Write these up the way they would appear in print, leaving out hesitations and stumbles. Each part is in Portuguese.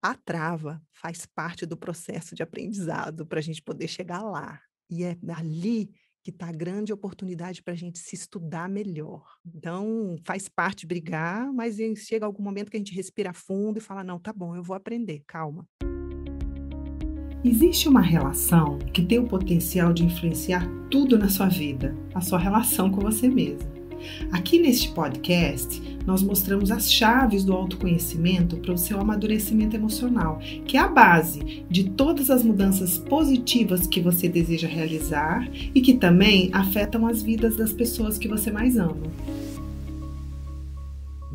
A trava faz parte do processo de aprendizado para a gente poder chegar lá. E é ali que está a grande oportunidade para a gente se estudar melhor. Então, faz parte brigar, mas chega algum momento que a gente respira fundo e fala: não, tá bom, eu vou aprender, calma. Existe uma relação que tem o potencial de influenciar tudo na sua vida, a sua relação com você mesmo. Aqui neste podcast, nós mostramos as chaves do autoconhecimento para o seu amadurecimento emocional, que é a base de todas as mudanças positivas que você deseja realizar e que também afetam as vidas das pessoas que você mais ama.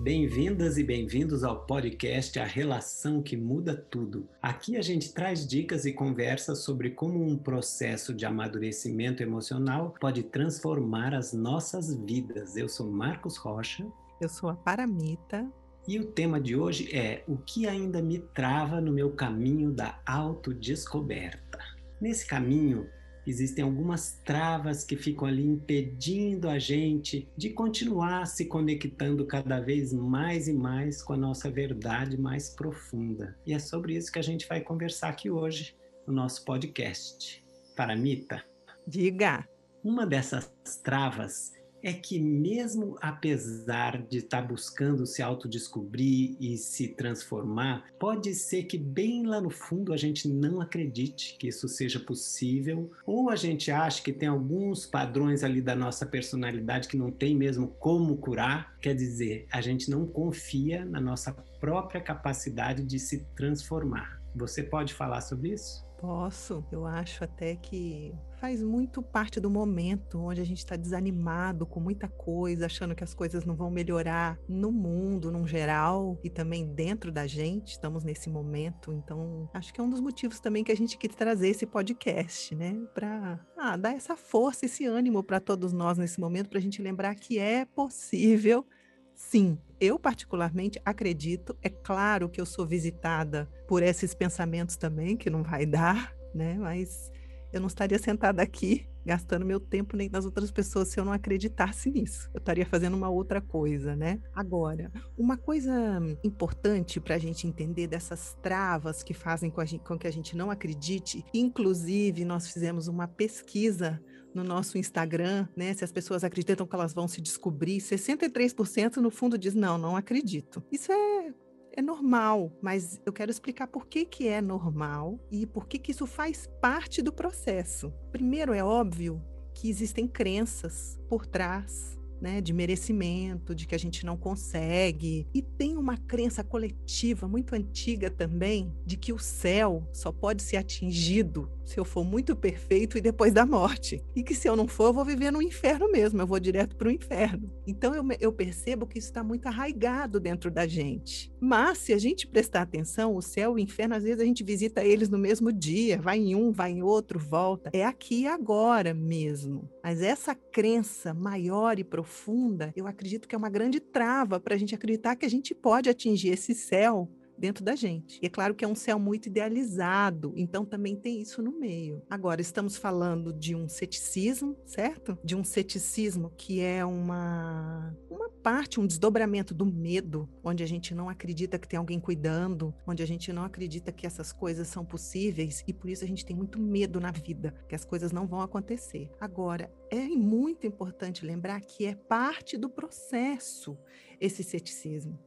Bem-vindas e bem-vindos ao podcast A Relação que Muda Tudo. Aqui a gente traz dicas e conversas sobre como um processo de amadurecimento emocional pode transformar as nossas vidas. Eu sou Marcos Rocha. Eu sou a Paramita. E o tema de hoje é o que ainda me trava no meu caminho da autodescoberta. Nesse caminho, existem algumas travas que ficam ali impedindo a gente de continuar se conectando cada vez mais e mais com a nossa verdade mais profunda. E é sobre isso que a gente vai conversar aqui hoje no nosso podcast. Paramita, Diga! uma dessas travas é que mesmo apesar de estar buscando se autodescobrir e se transformar, pode ser que bem lá no fundo a gente não acredite que isso seja possível, ou a gente acha que tem alguns padrões ali da nossa personalidade que não tem mesmo como curar. Quer dizer, a gente não confia na nossa própria capacidade de se transformar. Você pode falar sobre isso? Posso, eu acho até que faz muito parte do momento onde a gente está desanimado com muita coisa, achando que as coisas não vão melhorar no mundo, num geral, e também dentro da gente, estamos nesse momento, então acho que é um dos motivos também que a gente quis trazer esse podcast, né, para dar essa força, esse ânimo para todos nós nesse momento, para a gente lembrar que é possível. Sim, eu particularmente acredito, é claro que eu sou visitada por esses pensamentos também, que não vai dar, né, mas eu não estaria sentada aqui gastando meu tempo nem das outras pessoas se eu não acreditasse nisso. Eu estaria fazendo uma outra coisa, né. Agora, uma coisa importante para a gente entender dessas travas que fazem com que a gente não acredite, inclusive nós fizemos uma pesquisa no nosso Instagram, né, se as pessoas acreditam que elas vão se descobrir, 63% no fundo diz: "Não, não acredito". Isso é normal, mas eu quero explicar por que que é normal e por que que isso faz parte do processo. Primeiro, é óbvio que existem crenças por trás, né, de merecimento, de que a gente não consegue. E tem uma crença coletiva muito antiga também, de que o céu só pode ser atingido se eu for muito perfeito e depois da morte. E que se eu não for, eu vou viver no inferno mesmo, eu vou direto para o inferno. Então eu percebo que isso está muito arraigado dentro da gente. Mas se a gente prestar atenção, o céu e o inferno, às vezes a gente visita eles no mesmo dia, vai em um, vai em outro, volta. É aqui e agora mesmo. Mas essa crença maior e profunda, eu acredito que é uma grande trava para a gente acreditar que a gente pode atingir esse céu dentro da gente. E é claro que é um céu muito idealizado, então também tem isso no meio. Agora, estamos falando de um ceticismo, certo? De um ceticismo que é uma parte, um desdobramento do medo, onde a gente não acredita que tem alguém cuidando, onde a gente não acredita que essas coisas são possíveis e por isso a gente tem muito medo na vida, que as coisas não vão acontecer. Agora, é muito importante lembrar que é parte do processo esse ceticismo.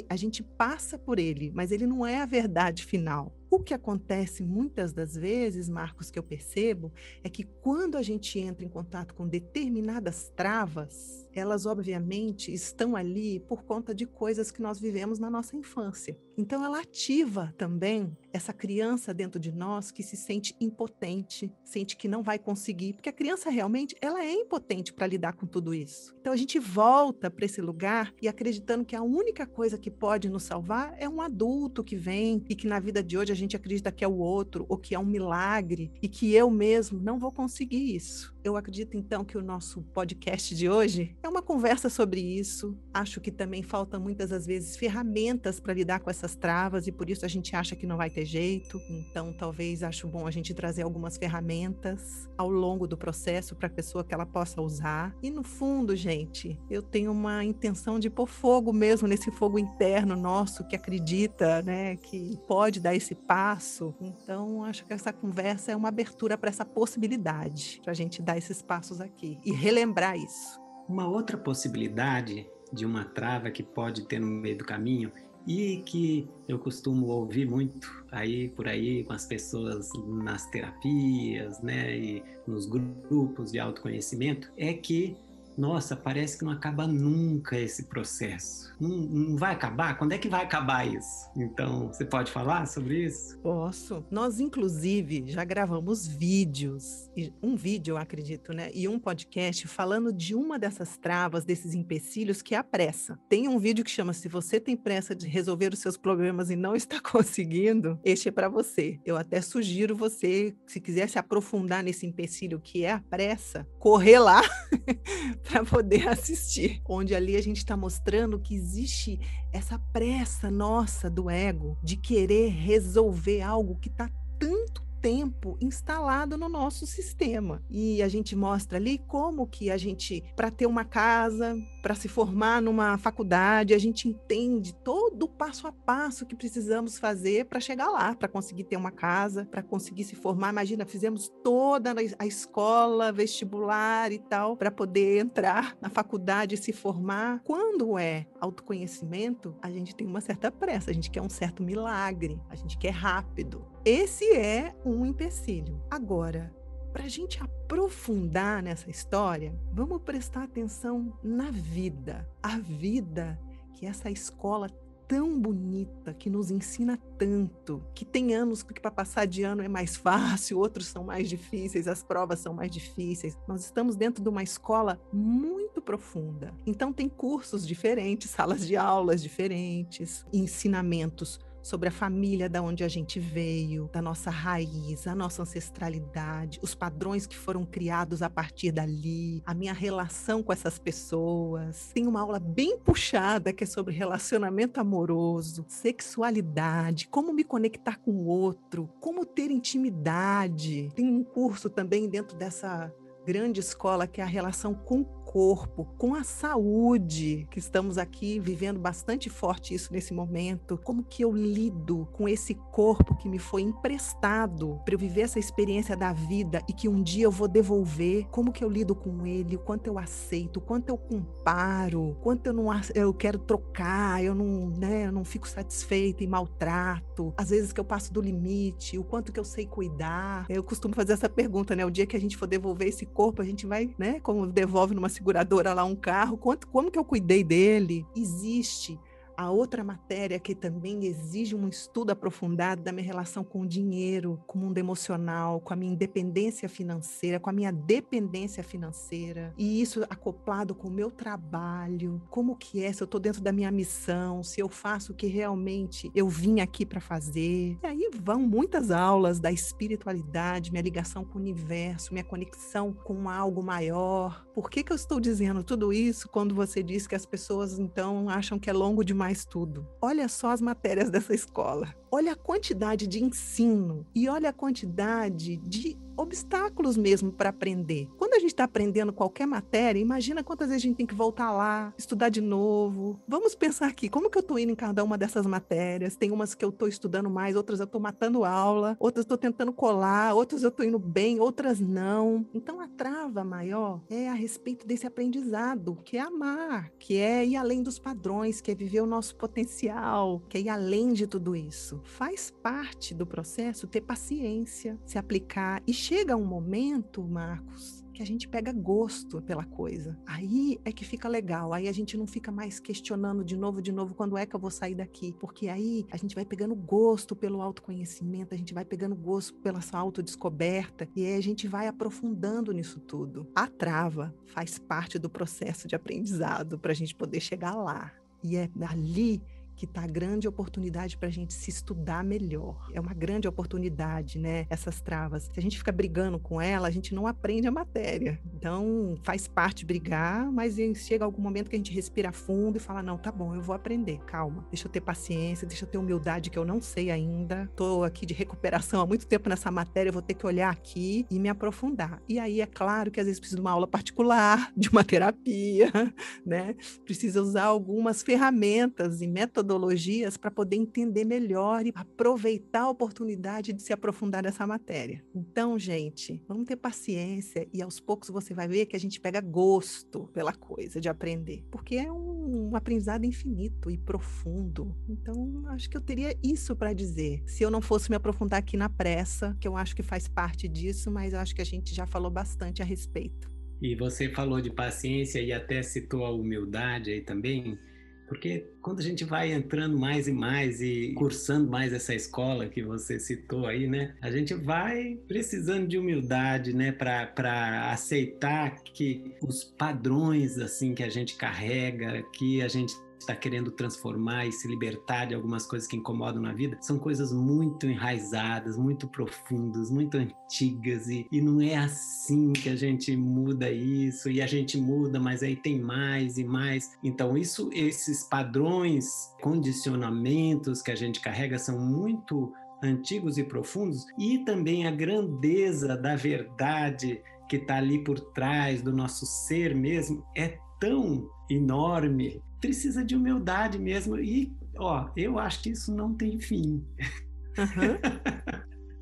A gente passa por ele, mas ele não é a verdade final. O que acontece muitas das vezes, Marcos, que eu percebo, é que quando a gente entra em contato com determinadas travas, elas obviamente estão ali por conta de coisas que nós vivemos na nossa infância. Então ela ativa também essa criança dentro de nós que se sente impotente, sente que não vai conseguir, porque a criança realmente ela é impotente para lidar com tudo isso. Então a gente volta para esse lugar e acreditando que a única coisa que pode nos salvar é um adulto que vem e que na vida de hoje a gente acredita que é o outro ou que é um milagre e que eu mesmo não vou conseguir isso. Eu acredito então que o nosso podcast de hoje é uma conversa sobre isso. Acho que também faltam muitas das vezes ferramentas para lidar com essas travas e por isso a gente acha que não vai ter jeito. Então talvez acho bom a gente trazer algumas ferramentas ao longo do processo para a pessoa que ela possa usar. E no fundo, gente, eu tenho uma intenção de pôr fogo mesmo mesmo, nesse fogo interno nosso que acredita, né, que pode dar esse passo. Então, acho que essa conversa é uma abertura para essa possibilidade, para a gente dar esses passos aqui e relembrar isso. Uma outra possibilidade de uma trava que pode ter no meio do caminho e que eu costumo ouvir muito aí por aí com as pessoas nas terapias, né, e nos grupos de autoconhecimento, é que, nossa, parece que não acaba nunca esse processo. Não vai acabar? Quando é que vai acabar isso? Então, você pode falar sobre isso? Posso. Nós, inclusive, já gravamos vídeos, um vídeo, eu acredito, né? E um podcast falando de uma dessas travas, desses empecilhos, que é a pressa. Tem um vídeo que chama Se Você Tem Pressa de Resolver os Seus Problemas e Não Está Conseguindo, este é para você. Eu até sugiro você, se quiser se aprofundar nesse empecilho que é a pressa, correr lá para poder assistir. Onde ali a gente está mostrando que existe essa pressa nossa do ego de querer resolver algo que está tanto tempo instalado no nosso sistema. E a gente mostra ali como que a gente, para ter uma casa, para se formar numa faculdade, a gente entende todo o passo a passo que precisamos fazer para chegar lá, para conseguir ter uma casa, para conseguir se formar. Imagina, fizemos toda a escola, vestibular e tal, para poder entrar na faculdade e se formar. Quando é autoconhecimento, a gente tem uma certa pressa, a gente quer um certo milagre, a gente quer rápido. Esse é um empecilho. Agora, para a gente aprofundar nessa história, vamos prestar atenção na vida. A vida, que é essa escola tão bonita, que nos ensina tanto, que tem anos que para passar de ano é mais fácil, outros são mais difíceis, as provas são mais difíceis. Nós estamos dentro de uma escola muito profunda. Então tem cursos diferentes, salas de aulas diferentes, ensinamentos sobre a família da onde a gente veio, da nossa raiz, a nossa ancestralidade, os padrões que foram criados a partir dali, a minha relação com essas pessoas. Tem uma aula bem puxada que é sobre relacionamento amoroso, sexualidade, como me conectar com o outro, como ter intimidade. Tem um curso também dentro dessa grande escola que é a relação com o corpo, com a saúde, que estamos aqui vivendo bastante forte isso nesse momento. Como que eu lido com esse corpo que me foi emprestado para eu viver essa experiência da vida e que um dia eu vou devolver? Como que eu lido com ele? O quanto eu aceito? O quanto eu comparo? O quanto eu quero trocar? Eu não fico satisfeita e maltrato? Às vezes que eu passo do limite? O quanto que eu sei cuidar? Eu costumo fazer essa pergunta, né? O dia que a gente for devolver esse corpo, a gente vai, né? Como devolve numa seguradora lá um carro, como que eu cuidei dele? Existe a outra matéria que também exige um estudo aprofundado da minha relação com o dinheiro, com o mundo emocional, com a minha independência financeira, com a minha dependência financeira, e isso acoplado com o meu trabalho, como que é, se eu estou dentro da minha missão, se eu faço o que realmente eu vim aqui para fazer. E aí vão muitas aulas da espiritualidade, minha ligação com o universo, minha conexão com algo maior. Por que eu estou dizendo tudo isso quando você diz que as pessoas então acham que é longo demais tudo? Olha só as matérias dessa escola. Olha a quantidade de ensino e olha a quantidade de obstáculos mesmo para aprender. Quando a gente está aprendendo qualquer matéria, imagina quantas vezes a gente tem que voltar lá, estudar de novo. Vamos pensar aqui, como que eu estou indo em cada uma dessas matérias? Tem umas que eu estou estudando mais, outras eu estou matando aula, outras estou tentando colar, outras eu estou indo bem, outras não. Então a trava maior é a respeito desse aprendizado, que é amar, que é ir além dos padrões, que é viver o nosso potencial, que é ir além de tudo isso. Faz parte do processo ter paciência, se aplicar. E chega um momento, Marcos, que a gente pega gosto pela coisa. Aí é que fica legal. Aí a gente não fica mais questionando de novo, quando é que eu vou sair daqui? Porque aí a gente vai pegando gosto pelo autoconhecimento, a gente vai pegando gosto pela sua autodescoberta, e aí a gente vai aprofundando nisso tudo. A trava faz parte do processo de aprendizado para a gente poder chegar lá. E é ali que está a grande oportunidade para a gente se estudar melhor. É uma grande oportunidade, né? Essas travas. Se a gente fica brigando com ela, a gente não aprende a matéria. Então, faz parte brigar, mas chega algum momento que a gente respira fundo e fala, não, tá bom, eu vou aprender, calma. Deixa eu ter paciência, deixa eu ter humildade, que eu não sei ainda. Tô aqui de recuperação há muito tempo nessa matéria, eu vou ter que olhar aqui e me aprofundar. E aí, é claro que às vezes precisa de uma aula particular, de uma terapia, né? Precisa usar algumas ferramentas e metodologias para poder entender melhor e aproveitar a oportunidade de se aprofundar nessa matéria. Então, gente, vamos ter paciência e aos poucos você vai ver que a gente pega gosto pela coisa de aprender, porque é um aprendizado infinito e profundo. Então, acho que eu teria isso para dizer, se eu não fosse me aprofundar aqui na pressa, que eu acho que faz parte disso, mas eu acho que a gente já falou bastante a respeito. E você falou de paciência e até citou a humildade aí também, porque quando a gente vai entrando mais e mais e cursando mais essa escola que você citou aí, né? A gente vai precisando de humildade, né? Para aceitar que os padrões assim que a gente carrega, que a gente está querendo transformar e se libertar de algumas coisas que incomodam na vida, são coisas muito enraizadas, muito profundas, muito antigas e não é assim que a gente muda isso e a gente muda, mas aí tem mais e mais. Então esses padrões, condicionamentos que a gente carrega são muito antigos e profundos e também a grandeza da verdade que está ali por trás do nosso ser mesmo é tão enorme, precisa de humildade mesmo e, eu acho que isso não tem fim. Uhum.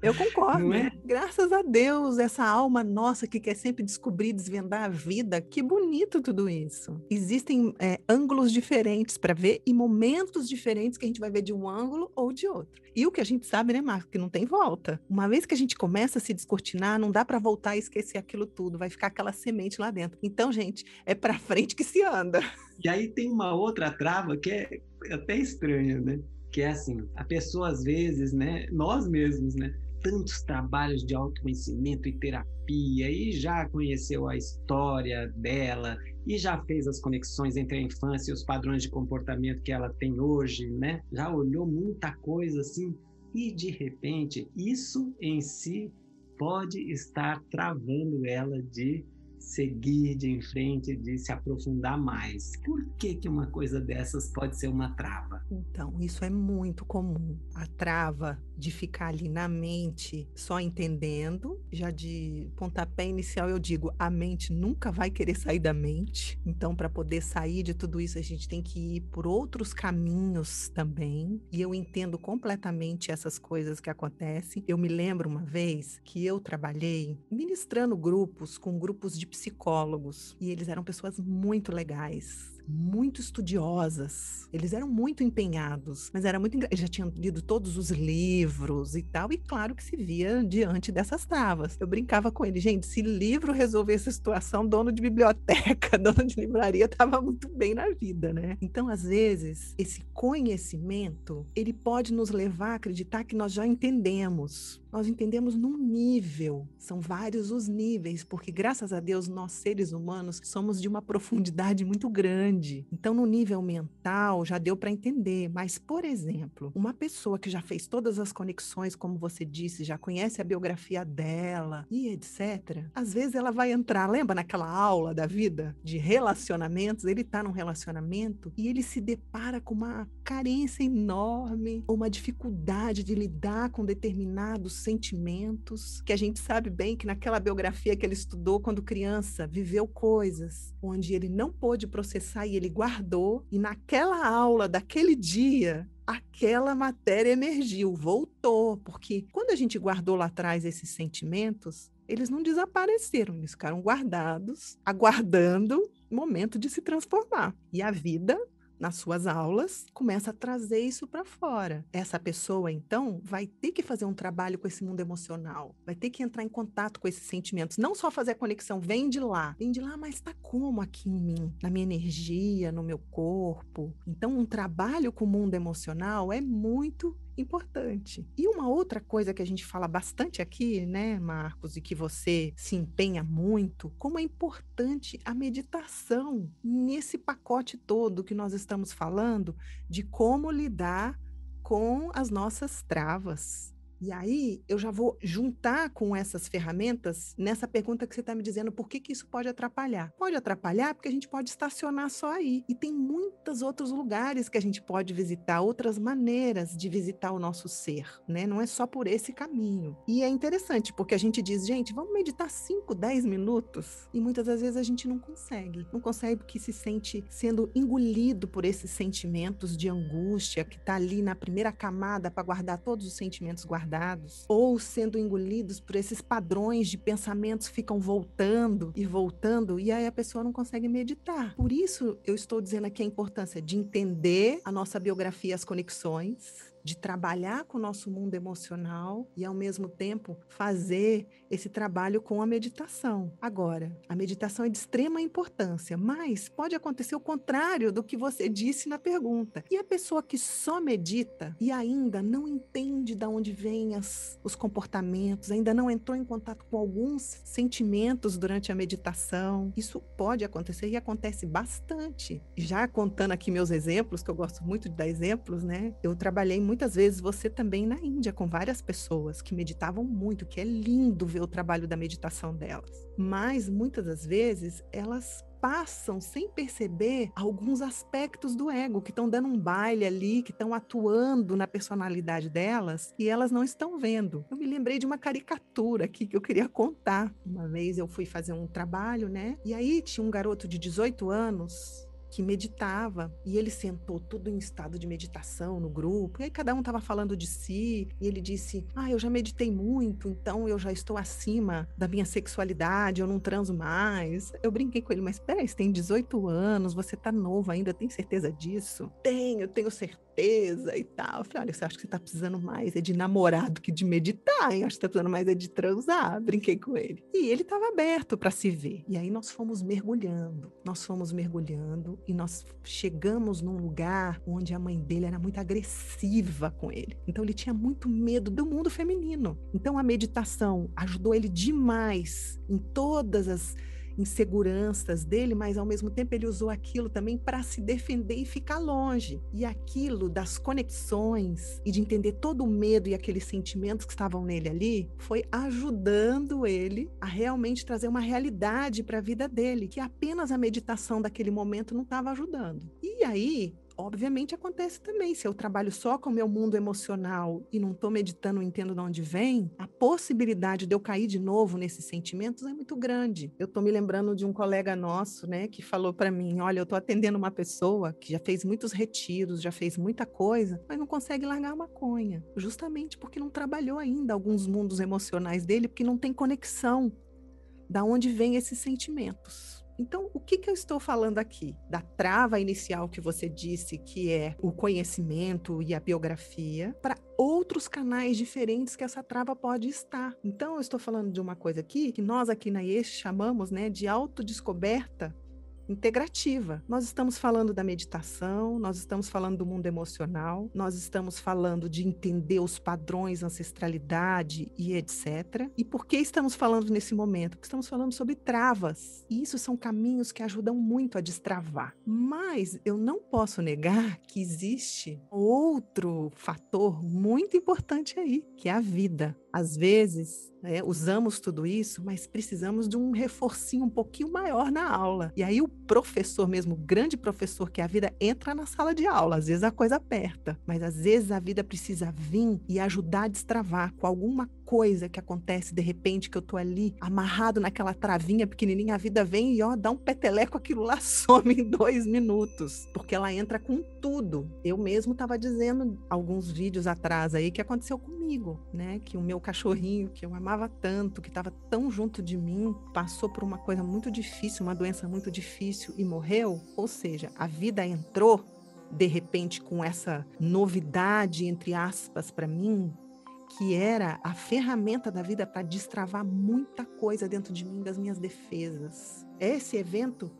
Eu concordo. Não é? Graças a Deus, essa alma nossa que quer sempre descobrir, desvendar a vida, que bonito tudo isso. Existem ângulos diferentes para ver e momentos diferentes que a gente vai ver de um ângulo ou de outro. E o que a gente sabe, né, Marco, que não tem volta. Uma vez que a gente começa a se descortinar, não dá para voltar e esquecer aquilo tudo, vai ficar aquela semente lá dentro. Então, gente, é para frente que se anda. E aí tem uma outra trava que é até estranha, né? Que é assim, a pessoa às vezes, né, nós mesmos, né, tantos trabalhos de autoconhecimento e terapia, e já conheceu a história dela, e já fez as conexões entre a infância e os padrões de comportamento que ela tem hoje, né? Já olhou muita coisa assim, e de repente, isso em si pode estar travando ela de seguir de em frente, de se aprofundar mais. Por que que uma coisa dessas pode ser uma trava? Então, isso é muito comum. A trava de ficar ali na mente só entendendo, já de pontapé inicial eu digo, a mente nunca vai querer sair da mente. Então, para poder sair de tudo isso, a gente tem que ir por outros caminhos também. E eu entendo completamente essas coisas que acontecem. Eu me lembro uma vez que eu trabalhei ministrando grupos com grupos de psicólogos e eles eram pessoas muito legais, muito estudiosas. Eles eram muito empenhados, mas era muito eles já tinham lido todos os livros e tal, e claro que se via diante dessas travas. Eu brincava com ele, gente, se livro resolvesse a situação, dono de biblioteca, dono de livraria estava muito bem na vida, né? Então, às vezes, esse conhecimento, ele pode nos levar a acreditar que nós já entendemos. Nós entendemos num nível, são vários os níveis, porque graças a Deus nós seres humanos somos de uma profundidade muito grande. Então no nível mental já deu para entender, mas por exemplo, uma pessoa que já fez todas as conexões, como você disse, já conhece a biografia dela e etc. Às vezes ela vai entrar, lembra naquela aula da vida de relacionamentos, ele está num relacionamento e ele se depara com uma carência enorme, uma dificuldade de lidar com determinados sentimentos, que a gente sabe bem que naquela biografia que ele estudou quando criança, viveu coisas onde ele não pôde processar e ele guardou, e naquela aula daquele dia, aquela matéria emergiu, voltou, porque quando a gente guardou lá atrás esses sentimentos, eles não desapareceram, eles ficaram guardados, aguardando o momento de se transformar. E a vida, nas suas aulas, começa a trazer isso para fora. Essa pessoa, então, vai ter que fazer um trabalho com esse mundo emocional, vai ter que entrar em contato com esses sentimentos, não só fazer a conexão, vem de lá, mas está como aqui em mim, na minha energia, no meu corpo. Então, um trabalho com o mundo emocional é muito importante. E uma outra coisa que a gente fala bastante aqui, né, Marcos, e que você se empenha muito, como é importante a meditação nesse pacote todo que nós estamos falando de como lidar com as nossas travas. E aí, eu já vou juntar com essas ferramentas nessa pergunta que você está me dizendo, por que que isso pode atrapalhar? Pode atrapalhar porque a gente pode estacionar só aí. E tem muitos outros lugares que a gente pode visitar, outras maneiras de visitar o nosso ser, né? Não é só por esse caminho. E é interessante, porque a gente diz, gente, vamos meditar 5, 10 minutos. E muitas das vezes a gente não consegue. Não consegue porque se sente sendo engolido por esses sentimentos de angústia que está ali na primeira camada para guardar todos os sentimentos guardados, ou sendo engolidos por esses padrões de pensamentos que ficam voltando, e aí a pessoa não consegue meditar. Por isso, eu estou dizendo aqui a importância de entender a nossa biografia, as conexões, de trabalhar com o nosso mundo emocional e, ao mesmo tempo, fazer esse trabalho com a meditação. Agora, a meditação é de extrema importância, mas pode acontecer o contrário do que você disse na pergunta. E a pessoa que só medita e ainda não entende de onde vêm os comportamentos, ainda não entrou em contato com alguns sentimentos durante a meditação, isso pode acontecer e acontece bastante. Já contando aqui meus exemplos, que eu gosto muito de dar exemplos, né? Eu trabalhei muitas vezes, você também, na Índia, com várias pessoas que meditavam muito, que é lindo ver o trabalho da meditação delas. Mas, muitas das vezes, elas passam sem perceber alguns aspectos do ego que estão dando um baile ali, que estão atuando na personalidade delas e elas não estão vendo. Eu me lembrei de uma caricatura aqui que eu queria contar. Uma vez eu fui fazer um trabalho, né? E aí tinha um garoto de 18 anos que meditava, e ele sentou tudo em estado de meditação no grupo, e aí cada um estava falando de si, e ele disse, eu já meditei muito, então eu já estou acima da minha sexualidade, eu não transo mais. Eu brinquei com ele, mas peraí, você tem 18 anos, você tá novo ainda, tem certeza disso? Tenho certeza e tal. Eu falei, olha, você acha que você tá precisando mais de namorar do que de meditar, hein? Acho que tá precisando mais de transar. Brinquei com ele. E ele estava aberto para se ver. E aí nós fomos mergulhando, e nós chegamos num lugar onde a mãe dele era muito agressiva com ele. Então ele tinha muito medo do mundo feminino. Então a meditação ajudou ele demais em todas as inseguranças dele, mas ao mesmo tempo ele usou aquilo também para se defender e ficar longe. E aquilo das conexões e de entender todo o medo e aqueles sentimentos que estavam nele ali, foi ajudando ele a realmente trazer uma realidade para a vida dele, que apenas a meditação daquele momento não estava ajudando. E aí, obviamente acontece também, se eu trabalho só com o meu mundo emocional e não estou meditando, não entendo de onde vem, a possibilidade de eu cair de novo nesses sentimentos é muito grande. Eu estou me lembrando de um colega nosso, né, que falou para mim, olha, eu estou atendendo uma pessoa que já fez muitos retiros, já fez muita coisa, mas não consegue largar a maconha, justamente porque não trabalhou ainda alguns mundos emocionais dele, porque não tem conexão da onde vêm esses sentimentos. Então, o que eu estou falando aqui? Da trava inicial que você disse, que é o conhecimento e a biografia, para outros canais diferentes que essa trava pode estar. Então, eu estou falando de uma coisa aqui, que nós aqui na IES chamamos, né, de autodescoberta integrativa. Nós estamos falando da meditação, nós estamos falando do mundo emocional, nós estamos falando de entender os padrões, ancestralidade e etc. E por que estamos falando nesse momento? Porque estamos falando sobre travas. E isso são caminhos que ajudam muito a destravar. Mas eu não posso negar que existe outro fator muito importante aí, que é a vida. Às vezes, usamos tudo isso, mas precisamos de um reforcinho um pouquinho maior na aula. E aí o professor mesmo, o grande professor que é a vida, entra na sala de aula. Às vezes a coisa aperta, mas às vezes a vida precisa vir e ajudar a destravar com alguma coisa que acontece de repente, que eu tô ali amarrado naquela travinha pequenininha, a vida vem e dá um peteleco, aquilo lá some em 2 minutos, porque ela entra com tudo. Eu mesmo estava dizendo alguns vídeos atrás aí que aconteceu comigo, né? Que o meu cachorrinho, que eu amava tanto, que estava tão junto de mim, passou por uma coisa muito difícil, uma doença muito difícil e morreu. Ou seja, a vida entrou de repente com essa novidade, entre aspas, para mim, que era a ferramenta da vida para destravar muita coisa dentro de mim, das minhas defesas. Esse evento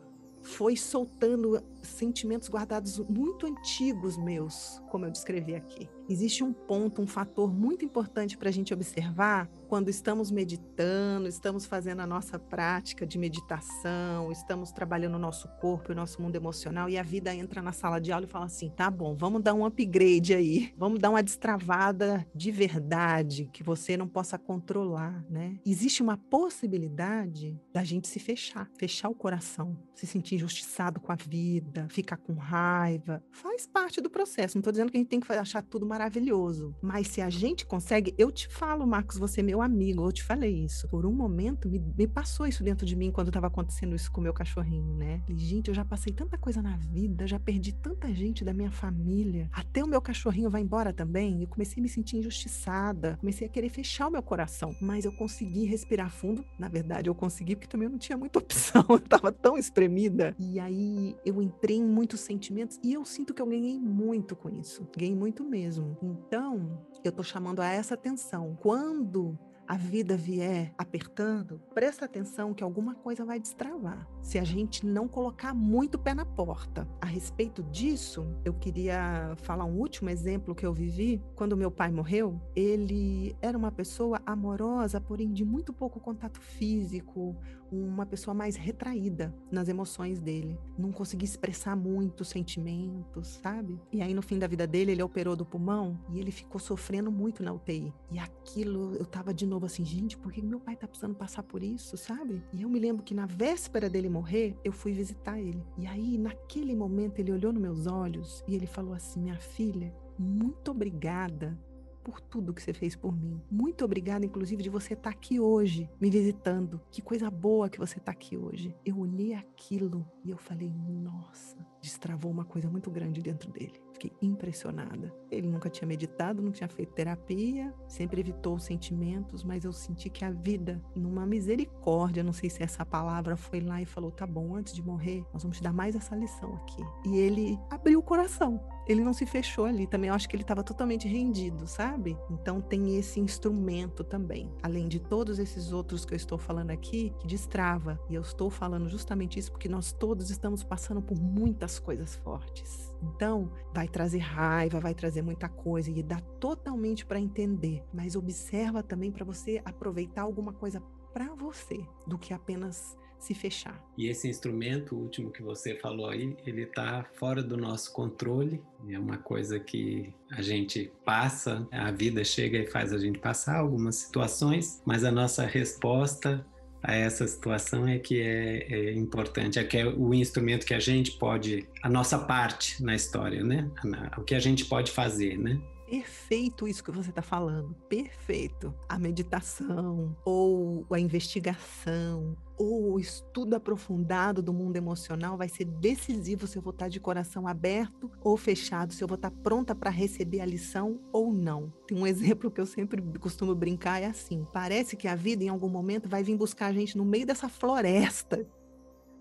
foi soltando sentimentos guardados muito antigos meus, como eu descrevi aqui. Existe um ponto, um fator muito importante para a gente observar quando estamos meditando, estamos fazendo a nossa prática de meditação, estamos trabalhando o nosso corpo, o nosso mundo emocional, e a vida entra na sala de aula e fala assim, tá bom, vamos dar um upgrade aí, vamos dar uma destravada de verdade, que você não possa controlar, né? Existe uma possibilidade da gente se fechar o coração, se sentir injustiçado com a vida, ficar com raiva, faz parte do processo, não estou dizendo que a gente tem que achar tudo maravilhoso, mas se a gente consegue, eu te falo, Marcos, você é meu amigo, eu te falei isso, por um momento me passou isso dentro de mim quando estava acontecendo isso com o meu cachorrinho, né? E, gente, eu já passei tanta coisa na vida, já perdi tanta gente da minha família, até o meu cachorrinho vai embora também, eu comecei a me sentir injustiçada, comecei a querer fechar o meu coração, mas eu consegui respirar fundo, na verdade eu consegui porque também eu não tinha muita opção, eu estava tão espremida, e aí eu entrei em muitos sentimentos e eu sinto que eu ganhei muito com isso, ganhei muito mesmo. Então, eu tô chamando a essa atenção. Quando a vida vier apertando, presta atenção que alguma coisa vai destravar. Se a gente não colocar muito pé na porta. A respeito disso, eu queria falar um último exemplo que eu vivi. Quando meu pai morreu, ele era uma pessoa amorosa, porém de muito pouco contato físico, uma pessoa mais retraída nas emoções dele. Não conseguia expressar muito sentimentos, sabe? E aí, no fim da vida dele, ele operou do pulmão e ele ficou sofrendo muito na UTI. E aquilo, eu tava de novo assim, gente, por que meu pai tá precisando passar por isso, sabe? E eu me lembro que na véspera dele morrer, eu fui visitar ele. E aí, naquele momento, ele olhou nos meus olhos e ele falou assim, minha filha, muito obrigada por tudo que você fez por mim. Muito obrigada, inclusive, de você estar aqui hoje, me visitando. Que coisa boa que você está aqui hoje. Eu olhei aquilo e eu falei, nossa, destravou uma coisa muito grande dentro dele. Fiquei impressionada. Ele nunca tinha meditado, não tinha feito terapia, sempre evitou os sentimentos, mas eu senti que a vida, numa misericórdia, não sei se essa palavra, foi lá e falou, tá bom, antes de morrer, nós vamos te dar mais essa lição aqui. E ele abriu o coração. Ele não se fechou ali, também eu acho que ele estava totalmente rendido, sabe? Então tem esse instrumento também, além de todos esses outros que eu estou falando aqui, que destrava. E eu estou falando justamente isso porque nós todos estamos passando por muitas coisas fortes. Então, vai trazer raiva, vai trazer muita coisa e dá totalmente para entender, mas observa também para você aproveitar alguma coisa para você, do que apenas se fechar. E esse instrumento último que você falou aí, ele está fora do nosso controle, é uma coisa que a gente passa, a vida chega e faz a gente passar algumas situações, mas a nossa resposta a essa situação é que é importante, é que é o instrumento que a gente pode, a nossa parte na história, né? O que a gente pode fazer, né? Perfeito isso que você está falando, perfeito. A meditação, ou a investigação, ou o estudo aprofundado do mundo emocional vai ser decisivo se eu vou estar de coração aberto ou fechado, se eu vou estar pronta para receber a lição ou não. Tem um exemplo que eu sempre costumo brincar, é assim, parece que a vida em algum momento vai vir buscar a gente no meio dessa floresta,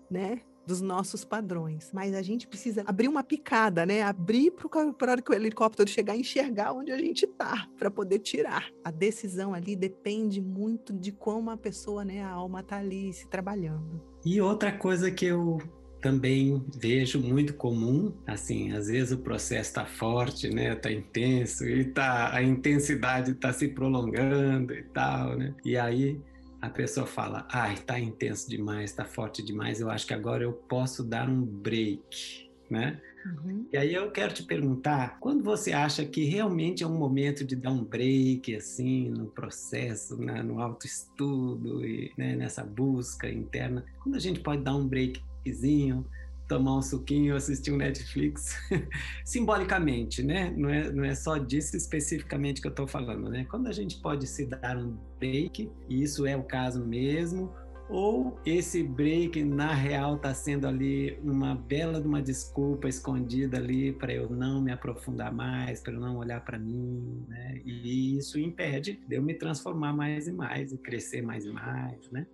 né? Dos nossos padrões, mas a gente precisa abrir uma picada, né? Abrir para a hora que o helicóptero chegar e enxergar onde a gente tá, para poder tirar. A decisão ali depende muito de como a pessoa, né, a alma tá ali se trabalhando. E outra coisa que eu também vejo muito comum, assim, às vezes o processo está forte, né, está intenso e a intensidade está se prolongando e tal, né? E aí a pessoa fala, ai, tá intenso demais, tá forte demais, eu acho que agora eu posso dar um break, né? Uhum. E aí eu quero te perguntar, quando você acha que realmente é um momento de dar um break, assim, no processo, né, no autoestudo e, né, nessa busca interna, quando a gente pode dar um breakzinho, tomar um suquinho, assistir um Netflix, simbolicamente, né? Não é só disso especificamente que eu estou falando, né? Quando a gente pode se dar um break, e isso é o caso mesmo, ou esse break, na real, está sendo ali uma bela de uma desculpa escondida ali para eu não me aprofundar mais, para eu não olhar para mim, né? E isso impede de eu me transformar mais e mais, e crescer mais e mais, né?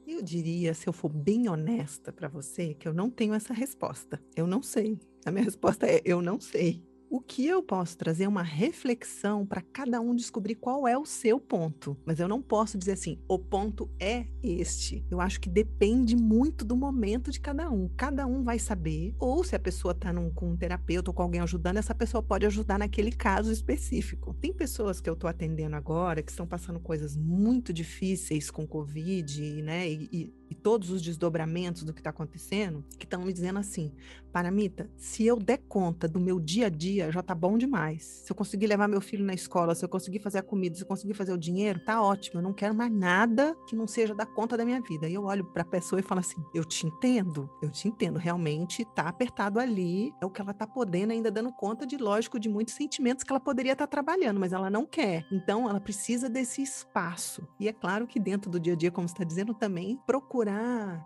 Eu diria, se eu for bem honesta para você, que eu não tenho essa resposta. Eu não sei. A minha resposta é eu não sei. O que eu posso trazer é uma reflexão para cada um descobrir qual é o seu ponto. Mas eu não posso dizer assim, o ponto é este. Eu acho que depende muito do momento de cada um. Cada um vai saber, ou se a pessoa está com um terapeuta ou com alguém ajudando, essa pessoa pode ajudar naquele caso específico. Tem pessoas que eu estou atendendo agora que estão passando coisas muito difíceis com Covid, né? E todos os desdobramentos do que está acontecendo, que estão me dizendo assim, Paramita, se eu der conta do meu dia a dia, já tá bom demais. Se eu conseguir levar meu filho na escola, se eu conseguir fazer a comida, se eu conseguir fazer o dinheiro, tá ótimo. Eu não quero mais nada que não seja da conta da minha vida. E eu olho para a pessoa e falo assim, eu te entendo. Realmente tá apertado ali, é o que ela tá podendo, ainda dando conta de, lógico, de muitos sentimentos que ela poderia estar trabalhando, mas ela não quer. Então, ela precisa desse espaço. E é claro que dentro do dia a dia, como você está dizendo, também procurar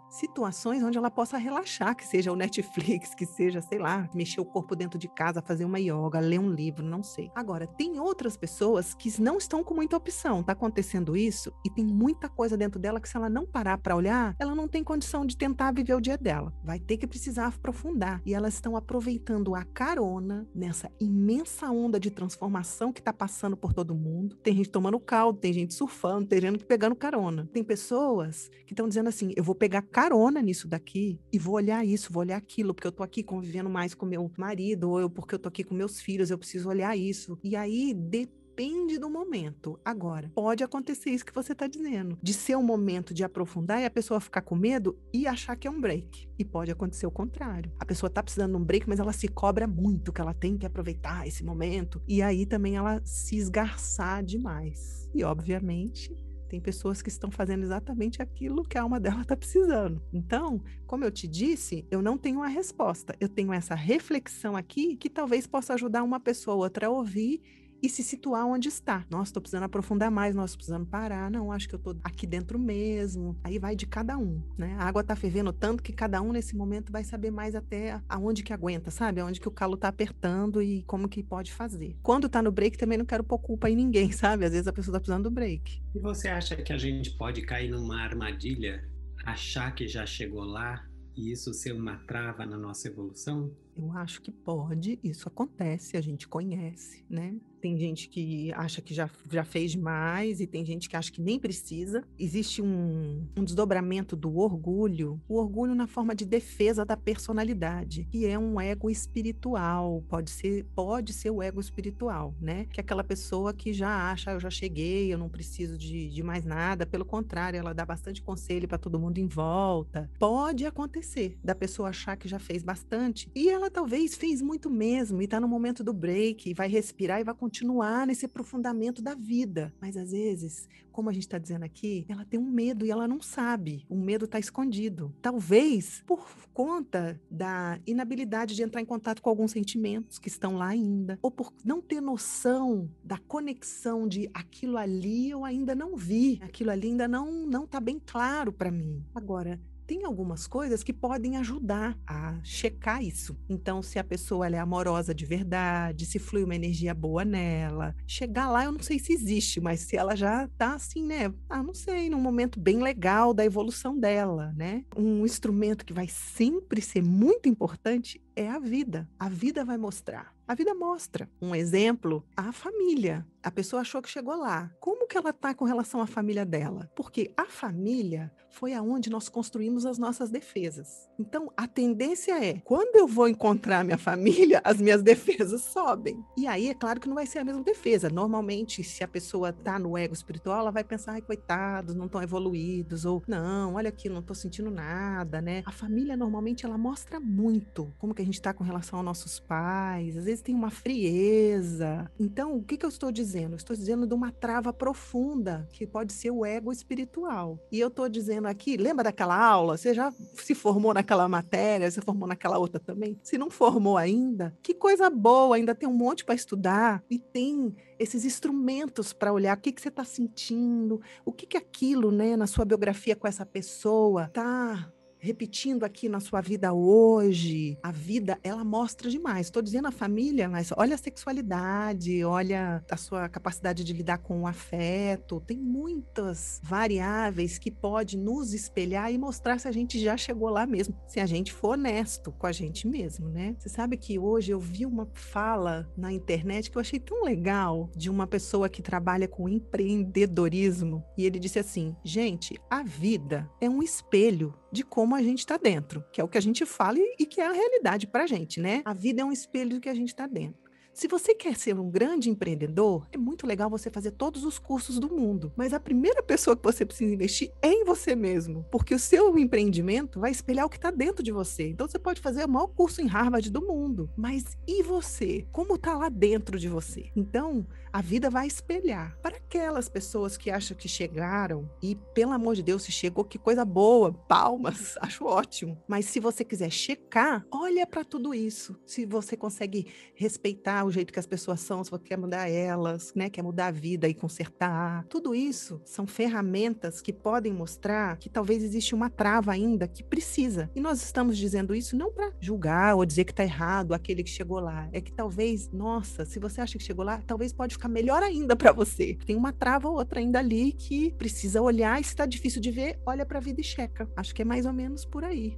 situações onde ela possa relaxar, que seja o Netflix, que seja, sei lá, mexer o corpo dentro de casa, fazer uma yoga, ler um livro, não sei. Agora, tem outras pessoas que não estão com muita opção. Tá acontecendo isso e tem muita coisa dentro dela que, se ela não parar para olhar, ela não tem condição de tentar viver o dia dela. Vai ter que precisar aprofundar. E elas estão aproveitando a carona nessa imensa onda de transformação que tá passando por todo mundo. Tem gente tomando caldo, tem gente surfando, tem gente pegando carona. Tem pessoas que estão dizendo assim, eu vou pegar carona nisso daqui e vou olhar isso, vou olhar aquilo, porque eu tô aqui convivendo mais com meu marido, ou porque eu tô aqui com meus filhos, eu preciso olhar isso. E aí, depende do momento. Agora, pode acontecer isso que você está dizendo, de ser um momento de aprofundar e a pessoa ficar com medo e achar que é um break. E pode acontecer o contrário. A pessoa está precisando de um break, mas ela se cobra muito, que ela tem que aproveitar esse momento. E aí também ela se esgarçar demais. E, obviamente, tem pessoas que estão fazendo exatamente aquilo que a alma dela está precisando. Então, como eu te disse, eu não tenho uma resposta. Eu tenho essa reflexão aqui que talvez possa ajudar uma pessoa ou outra a ouvir e se situar onde está. Nossa, estou precisando aprofundar mais, nossa, estou precisando parar. Não, acho que eu estou aqui dentro mesmo. Aí vai de cada um, né? A água está fervendo tanto que cada um nesse momento vai saber mais até aonde que aguenta, sabe? Aonde que o calo está apertando e como que pode fazer. Quando está no break, também não quero pôr culpa em ninguém, sabe? Às vezes a pessoa está precisando do break. E você acha que a gente pode cair numa armadilha, achar que já chegou lá e isso ser uma trava na nossa evolução? Eu acho que pode, isso acontece, a gente conhece, né? Tem gente que acha que já fez demais e tem gente que acha que nem precisa. Existe um desdobramento do orgulho, o orgulho na forma de defesa da personalidade, que é um ego espiritual, pode ser o ego espiritual, né? Que é aquela pessoa que já acha, eu já cheguei, eu não preciso de mais nada, pelo contrário, ela dá bastante conselho para todo mundo em volta. Pode acontecer da pessoa achar que já fez bastante e ela talvez fez muito mesmo e está no momento do break e vai respirar e vai continuar nesse aprofundamento da vida. Mas às vezes, como a gente está dizendo aqui, ela tem um medo e ela não sabe. O medo está escondido. Talvez por conta da inabilidade de entrar em contato com alguns sentimentos que estão lá ainda, ou por não ter noção da conexão de aquilo ali eu ainda não vi, aquilo ali ainda não está bem claro para mim. Agora, tem algumas coisas que podem ajudar a checar isso. Então, se a pessoa ela é amorosa de verdade, se flui uma energia boa nela, chegar lá eu não sei se existe, mas se ela já tá assim, né? Ah, não sei, num momento bem legal da evolução dela, né? Um instrumento que vai sempre ser muito importante é a vida. A vida vai mostrar. A vida mostra. Um exemplo, a família. A pessoa achou que chegou lá. Como que ela está com relação à família dela? Porque a família foi aonde nós construímos as nossas defesas. Então, a tendência é, quando eu vou encontrar minha família, as minhas defesas sobem. E aí, é claro que não vai ser a mesma defesa. Normalmente, se a pessoa está no ego espiritual, ela vai pensar, ai, coitados, não estão evoluídos, ou não, olha aqui, não estou sentindo nada, né? A família, normalmente, ela mostra muito como que a gente está com relação aos nossos pais. Às vezes tem uma frieza. Então, o que eu estou dizendo? Eu estou dizendo de uma trava profunda, que pode ser o ego espiritual. E eu estou dizendo aqui, lembra daquela aula? Você já se formou naquela matéria, você formou naquela outra também? Se não formou ainda, que coisa boa, ainda tem um monte para estudar e tem esses instrumentos para olhar o que você está sentindo, o que aquilo, né, na sua biografia com essa pessoa está repetindo aqui na sua vida hoje. A vida, ela mostra demais. Estou dizendo a família, mas olha a sexualidade, olha a sua capacidade de lidar com o afeto. Tem muitas variáveis que pode nos espelhar e mostrar se a gente já chegou lá mesmo, se a gente for honesto com a gente mesmo, né? Você sabe que hoje eu vi uma fala na internet que eu achei tão legal, de uma pessoa que trabalha com empreendedorismo, e ele disse assim: gente, a vida é um espelho de como a gente está dentro, que é o que a gente fala e que é a realidade pra gente, né? A vida é um espelho do que a gente está dentro. Se você quer ser um grande empreendedor, é muito legal você fazer todos os cursos do mundo, mas a primeira pessoa que você precisa investir é em você mesmo, porque o seu empreendimento vai espelhar o que está dentro de você. Então você pode fazer o maior curso em Harvard do mundo, mas e você? Como está lá dentro de você? Então, a vida vai espelhar. Para aquelas pessoas que acham que chegaram, e pelo amor de Deus, se chegou, que coisa boa, palmas, acho ótimo. Mas se você quiser checar, olha para tudo isso. Se você consegue respeitar o jeito que as pessoas são, se você quer mudar elas, né, quer mudar a vida e consertar. Tudo isso são ferramentas que podem mostrar que talvez existe uma trava ainda que precisa. E nós estamos dizendo isso não para julgar ou dizer que está errado aquele que chegou lá. É que talvez, nossa, se você acha que chegou lá, talvez pode ficar melhor ainda para você. Tem uma trava ou outra ainda ali que precisa olhar, e se está difícil de ver, olha para a vida e checa. Acho que é mais ou menos por aí.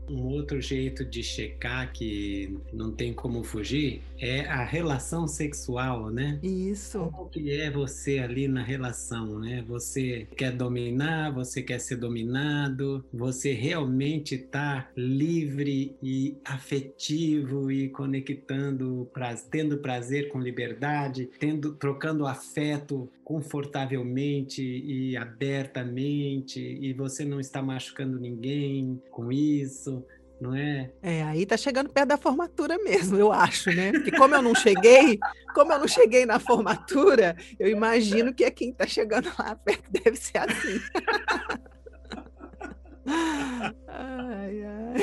Um outro jeito de checar que não tem como fugir é a relação sexual, né? Isso. Como que é você ali na relação, né? Você quer dominar, você quer ser dominado, você realmente está livre e afetivo e conectando, tendo prazer com liberdade, trocando afeto confortavelmente e abertamente, e você não está machucando ninguém com isso, não é? Aí tá chegando perto da formatura mesmo, eu acho, né? Porque como eu não cheguei na formatura, eu imagino que quem tá chegando lá perto deve ser assim. Ai, ai.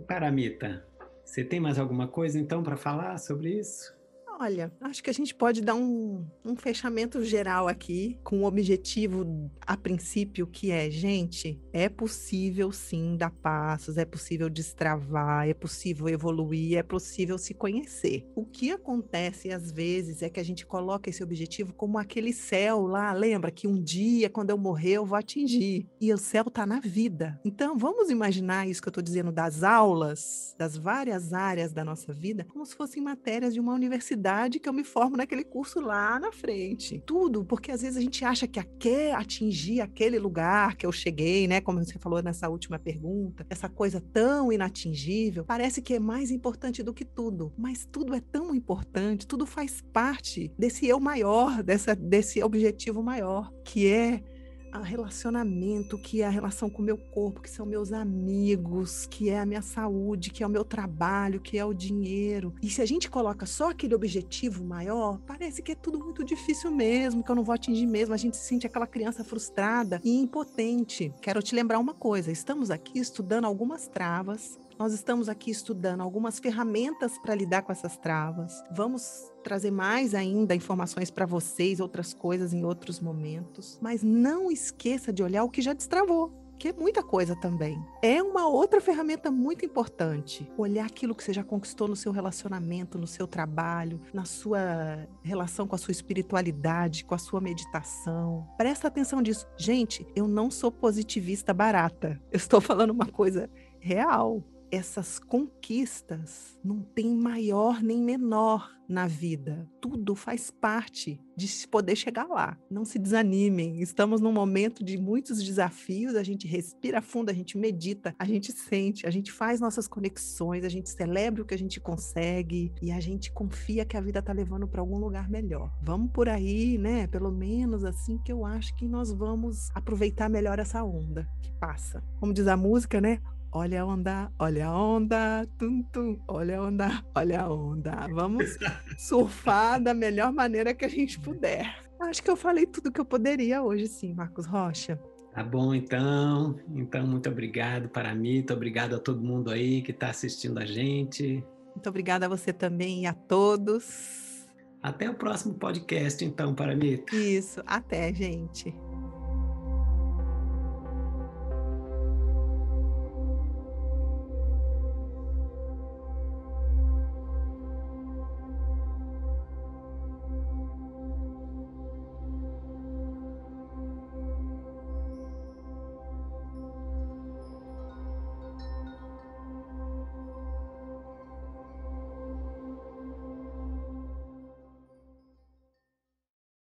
Paramita, você tem mais alguma coisa então para falar sobre isso? Olha, acho que a gente pode dar um fechamento geral aqui, com o objetivo, a princípio, que é, gente, é possível sim dar passos, é possível destravar, é possível evoluir, é possível se conhecer. O que acontece às vezes é que a gente coloca esse objetivo como aquele céu lá, lembra que um dia, quando eu morrer, eu vou atingir. E o céu está na vida. Então, vamos imaginar isso que eu estou dizendo das aulas, das várias áreas da nossa vida, como se fossem matérias de uma universidade que eu me formo naquele curso lá na frente. Tudo, porque às vezes a gente acha que quer atingir aquele lugar que eu cheguei, né? Como você falou nessa última pergunta, essa coisa tão inatingível, parece que é mais importante do que tudo. Mas tudo é tão importante, tudo faz parte desse eu maior, desse objetivo maior, que é a relacionamento, que é a relação com o meu corpo, que são meus amigos, que é a minha saúde, que é o meu trabalho, que é o dinheiro. E se a gente coloca só aquele objetivo maior, parece que é tudo muito difícil mesmo, que eu não vou atingir mesmo. A gente se sente aquela criança frustrada e impotente. Quero te lembrar uma coisa, estamos aqui estudando algumas travas. Nós estamos aqui estudando algumas ferramentas para lidar com essas travas. Vamos trazer mais ainda informações para vocês, outras coisas em outros momentos. Mas não esqueça de olhar o que já destravou, que é muita coisa também. É uma outra ferramenta muito importante. Olhar aquilo que você já conquistou no seu relacionamento, no seu trabalho, na sua relação com a sua espiritualidade, com a sua meditação. Presta atenção nisso. Gente, eu não sou positivista barata. Eu estou falando uma coisa real. Essas conquistas não tem maior nem menor na vida. Tudo faz parte de se poder chegar lá. Não se desanimem. Estamos num momento de muitos desafios. A gente respira fundo, a gente medita, a gente sente, a gente faz nossas conexões, a gente celebra o que a gente consegue e a gente confia que a vida está levando para algum lugar melhor. Vamos por aí, né? Pelo menos assim que eu acho que nós vamos aproveitar melhor essa onda que passa. Como diz a música, né? Olha a onda, tum, tum, olha a onda. Vamos surfar da melhor maneira que a gente puder. Acho que eu falei tudo que eu poderia hoje, sim, Marcos Rocha. Tá bom, então. Então, muito obrigado, Paramita. Obrigado a todo mundo aí que está assistindo a gente. Muito obrigada a você também e a todos. Até o próximo podcast, então, Paramita. Isso, até, gente.